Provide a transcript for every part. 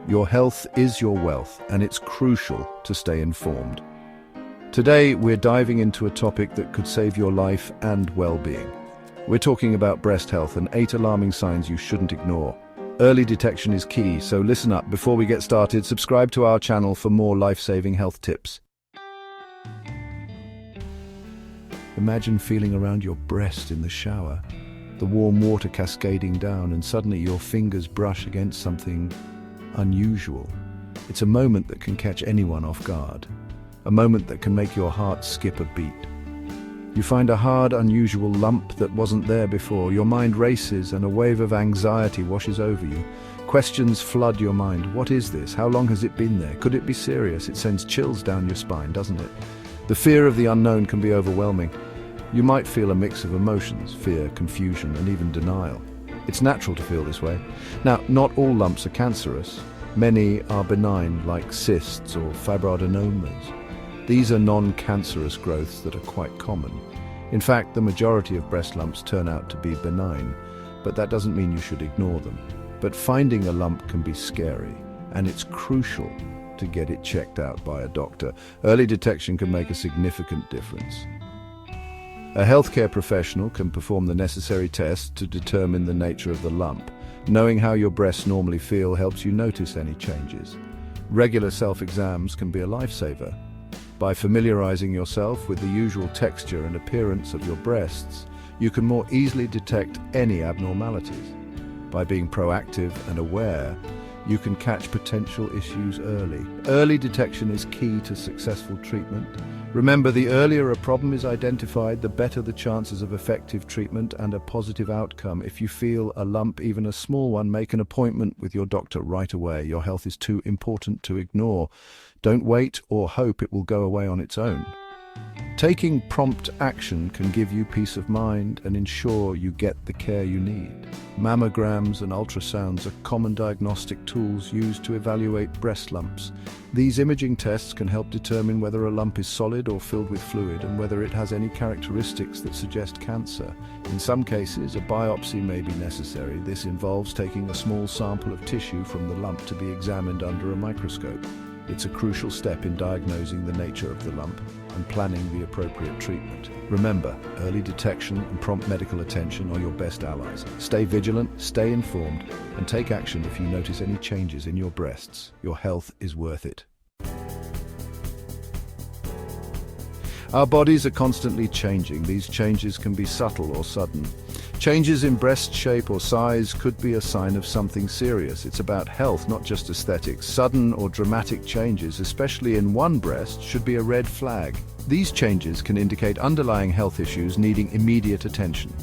Your health is your wealth, and it's crucial to stay informed. Today, we're diving into a topic that could save your life and well-being. We're talking about breast health and 8 alarming signs you shouldn't ignore. Early detection is key, so listen up. Before we get started, subscribe to our channel for more life-saving health tips. Imagine feeling around your breast in the shower, the warm water cascading down, and suddenly your fingers brush against something unusual. It's a moment that can catch anyone off guard, a moment that can make your heart skip a beat. You find a hard, unusual lump that wasn't there before. Your mind races and a wave of anxiety washes over you. Questions flood your mind. What is this? How long has it been there? Could it be serious? It sends chills down your spine, doesn't it? The fear of the unknown can be overwhelming. You might feel a mix of emotions: fear, confusion, and even denial. It's natural to feel this way. Now, not all lumps are cancerous. Many are benign, like cysts or fibroadenomas. These are non-cancerous growths that are quite common. In fact, the majority of breast lumps turn out to be benign, but that doesn't mean you should ignore them. But finding a lump can be scary, and it's crucial to get it checked out by a doctor. Early detection can make a significant difference. A healthcare professional can perform the necessary tests to determine the nature of the lump. Knowing how your breasts normally feel helps you notice any changes. Regular self-exams can be a lifesaver. By familiarizing yourself with the usual texture and appearance of your breasts, you can more easily detect any abnormalities. By being proactive and aware, you can catch potential issues early. Early detection is key to successful treatment. Remember, the earlier a problem is identified, the better the chances of effective treatment and a positive outcome. If you feel a lump, even a small one, make an appointment with your doctor right away. Your health is too important to ignore. Don't wait or hope it will go away on its own. Taking prompt action can give you peace of mind and ensure you get the care you need. Mammograms and ultrasounds are common diagnostic tools used to evaluate breast lumps. These imaging tests can help determine whether a lump is solid or filled with fluid and whether it has any characteristics that suggest cancer. In some cases, a biopsy may be necessary. This involves taking a small sample of tissue from the lump to be examined under a microscope. It's a crucial step in diagnosing the nature of the lump and planning the appropriate treatment. Remember, early detection and prompt medical attention are your best allies. Stay vigilant, stay informed, and take action if you notice any changes in your breasts. Your health is worth it. Our bodies are constantly changing. These changes can be subtle or sudden. Changes in breast shape or size could be a sign of something serious. It's about health, not just aesthetics. Sudden or dramatic changes, especially in one breast, should be a red flag. These changes can indicate underlying health issues needing immediate attention.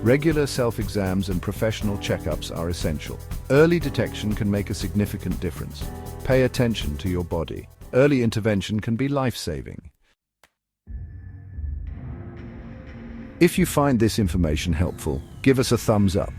Regular self-exams and professional checkups are essential. Early detection can make a significant difference. Pay attention to your body. Early intervention can be life-saving. If you find this information helpful, give us a thumbs up.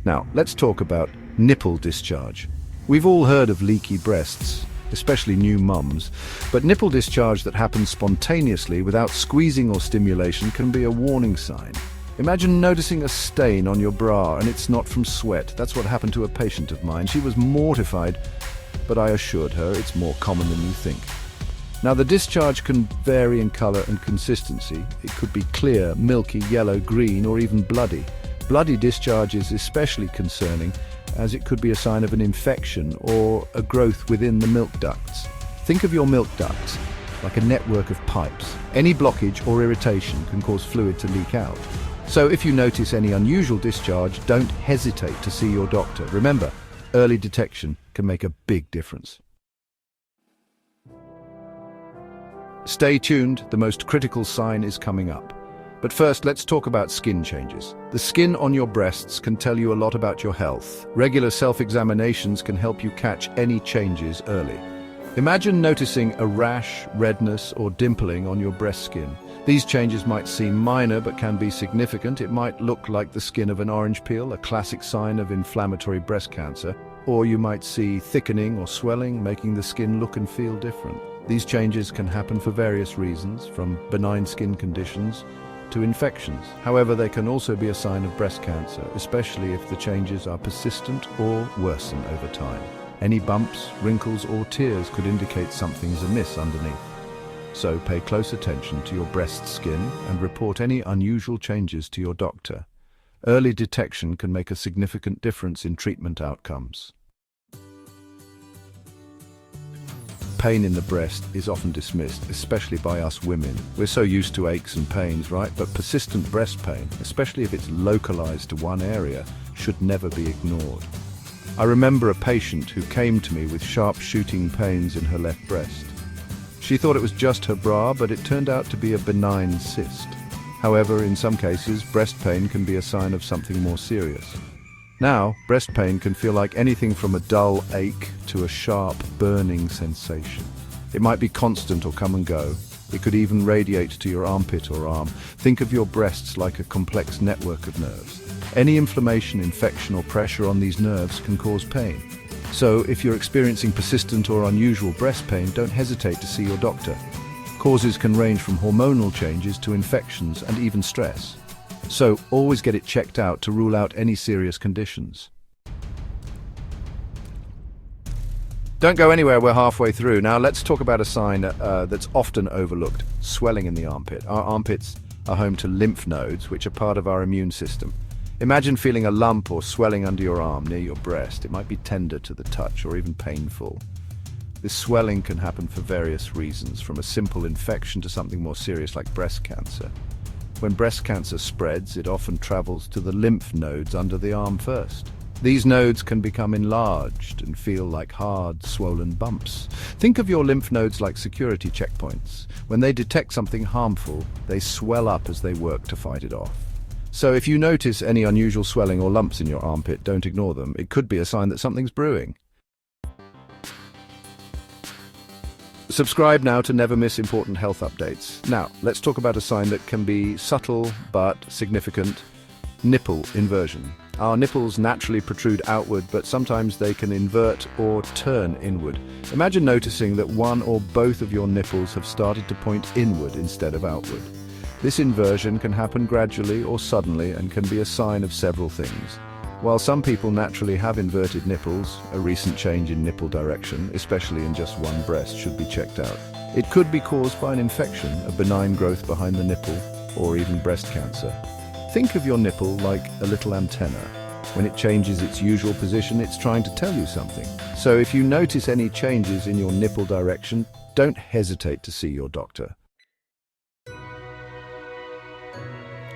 Now, let's talk about nipple discharge. We've all heard of leaky breasts, especially new mums, but nipple discharge that happens spontaneously without squeezing or stimulation can be a warning sign. Imagine noticing a stain on your bra and it's not from sweat. That's what happened to a patient of mine. She was mortified, but I assured her it's more common than you think. Now, the discharge can vary in color and consistency. It could be clear, milky, yellow, green, or even bloody. Bloody discharge is especially concerning, as it could be a sign of an infection or a growth within the milk ducts. Think of your milk ducts like a network of pipes. Any blockage or irritation can cause fluid to leak out. So if you notice any unusual discharge, don't hesitate to see your doctor. Remember, early detection can make a big difference. Stay tuned, the most critical sign is coming up. But first, let's talk about skin changes. The skin on your breasts can tell you a lot about your health. Regular self-examinations can help you catch any changes early. Imagine noticing a rash, redness, or dimpling on your breast skin. These changes might seem minor but can be significant. It might look like the skin of an orange peel, a classic sign of inflammatory breast cancer. Or you might see thickening or swelling, making the skin look and feel different. These changes can happen for various reasons, from benign skin conditions to infections. However, they can also be a sign of breast cancer, especially if the changes are persistent or worsen over time. Any bumps, wrinkles, or tears could indicate something is amiss underneath. So pay close attention to your breast skin and report any unusual changes to your doctor. Early detection can make a significant difference in treatment outcomes. Pain in the breast is often dismissed, especially by us women. We're so used to aches and pains, right? But persistent breast pain, especially if it's localized to one area, should never be ignored. I remember a patient who came to me with sharp shooting pains in her left breast. She thought it was just her bra, but it turned out to be a benign cyst. However, in some cases, breast pain can be a sign of something more serious. Now, breast pain can feel like anything from a dull ache to a sharp, burning sensation. It might be constant or come and go. It could even radiate to your armpit or arm. Think of your breasts like a complex network of nerves. Any inflammation, infection, or pressure on these nerves can cause pain. So, if you're experiencing persistent or unusual breast pain, don't hesitate to see your doctor. Causes can range from hormonal changes to infections and even stress. So, always get it checked out to rule out any serious conditions. Don't go anywhere, we're halfway through. Now let's talk about a sign that's often overlooked: swelling in the armpit. Our armpits are home to lymph nodes, which are part of our immune system. Imagine feeling a lump or swelling under your arm near your breast. It might be tender to the touch or even painful. This swelling can happen for various reasons, from a simple infection to something more serious like breast cancer. When breast cancer spreads, it often travels to the lymph nodes under the arm first. These nodes can become enlarged and feel like hard, swollen bumps. Think of your lymph nodes like security checkpoints. When they detect something harmful, they swell up as they work to fight it off. So if you notice any unusual swelling or lumps in your armpit, don't ignore them. It could be a sign that something's brewing. Subscribe now to never miss important health updates. Now, let's talk about a sign that can be subtle but significant: nipple inversion. Our nipples naturally protrude outward, but sometimes they can invert or turn inward. Imagine noticing that one or both of your nipples have started to point inward instead of outward. This inversion can happen gradually or suddenly and can be a sign of several things. While some people naturally have inverted nipples, a recent change in nipple direction, especially in just one breast, should be checked out. It could be caused by an infection, a benign growth behind the nipple, or even breast cancer. Think of your nipple like a little antenna. When it changes its usual position, it's trying to tell you something. So if you notice any changes in your nipple direction, don't hesitate to see your doctor.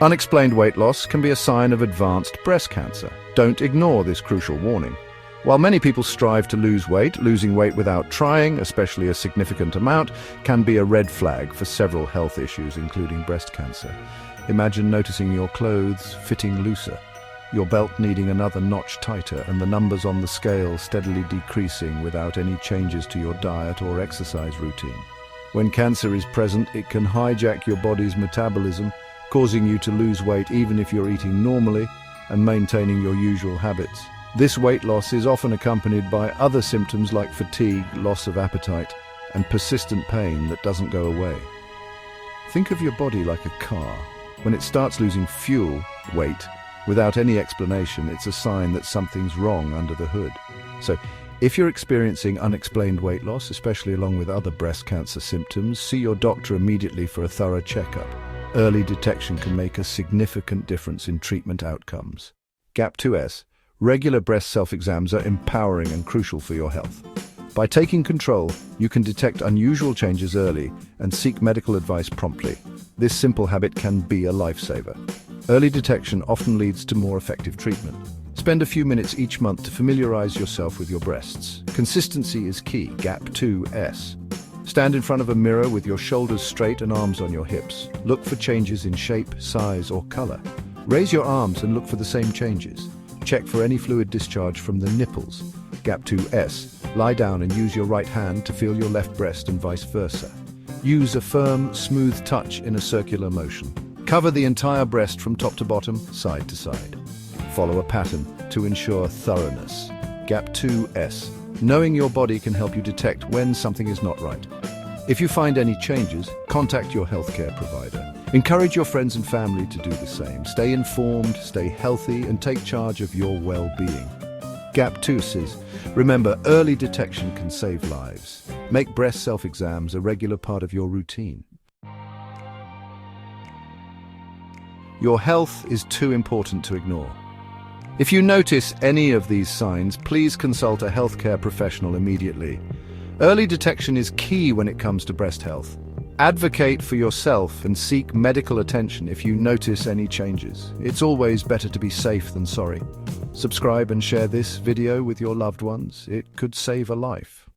Unexplained weight loss can be a sign of advanced breast cancer. Don't ignore this crucial warning. While many people strive to lose weight, losing weight without trying, especially a significant amount, can be a red flag for several health issues, including breast cancer. Imagine noticing your clothes fitting looser, your belt needing another notch tighter, and the numbers on the scale steadily decreasing without any changes to your diet or exercise routine. When cancer is present, it can hijack your body's metabolism, causing you to lose weight even if you're eating normally and maintaining your usual habits. This weight loss is often accompanied by other symptoms like fatigue, loss of appetite, and persistent pain that doesn't go away. Think of your body like a car. When it starts losing fuel, weight, without any explanation, it's a sign that something's wrong under the hood. So, if you're experiencing unexplained weight loss, especially along with other breast cancer symptoms, see your doctor immediately for a thorough checkup. Early detection can make a significant difference in treatment outcomes. Gap 2S. Regular breast self-exams are empowering and crucial for your health. By taking control, you can detect unusual changes early and seek medical advice promptly. This simple habit can be a lifesaver. Early detection often leads to more effective treatment. Spend a few minutes each month to familiarize yourself with your breasts. Consistency is key. Gap 2S. Stand in front of a mirror with your shoulders straight and arms on your hips. Look for changes in shape, size, or color. Raise your arms and look for the same changes. Check for any fluid discharge from the nipples. Gap 2S. Lie down and use your right hand to feel your left breast and vice versa. Use a firm, smooth touch in a circular motion. Cover the entire breast from top to bottom, side to side. Follow a pattern to ensure thoroughness. Gap 2S. Knowing your body can help you detect when something is not right. If you find any changes, contact your healthcare provider. Encourage your friends and family to do the same. Stay informed, stay healthy, and take charge of your well-being. Gap-toothes. Remember, early detection can save lives. Make breast self-exams a regular part of your routine. Your health is too important to ignore. If you notice any of these signs, please consult a healthcare professional immediately. Early detection is key when it comes to breast health. Advocate for yourself and seek medical attention if you notice any changes. It's always better to be safe than sorry. Subscribe and share this video with your loved ones. It could save a life.